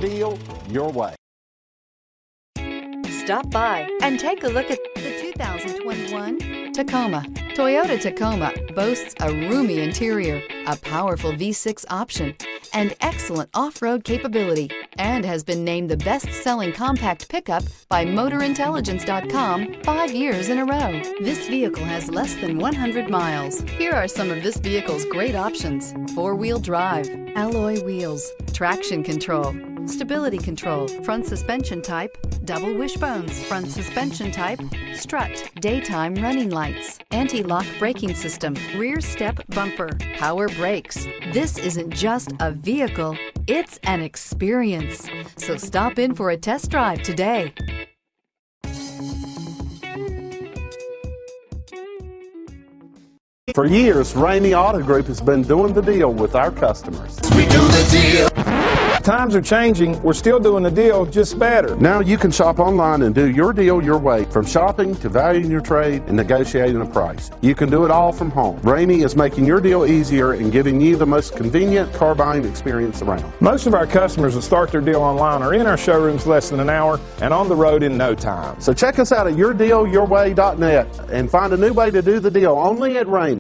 deal your way. Stop by and take a look at the 2021 Tacoma. Toyota Tacoma boasts a roomy interior, a powerful V6 option, and excellent off-road capability, and has been named the best-selling compact pickup by MotorIntelligence.com 5 years in a row. This vehicle has less than 100 miles. Here are some of this vehicle's great options: four-wheel drive, alloy wheels, traction control, stability control, front suspension type, double wishbones, front suspension type, strut, daytime running lights, anti-lock braking system, rear step bumper, power brakes. This isn't just a vehicle, it's an experience. So stop in for a test drive today. For years, Ramey Auto Group has been doing the deal with our customers. We do the deal. Times are changing. We're still doing the deal, just better. Now you can shop online and do your deal your way, from shopping to valuing your trade and negotiating a price. You can do it all from home. Ramey is making your deal easier and giving you the most convenient car buying experience around. Most of our customers that start their deal online are in our showrooms less than an hour and on the road in no time. So check us out at yourdealyourway.net and find a new way to do the deal only at Ramey.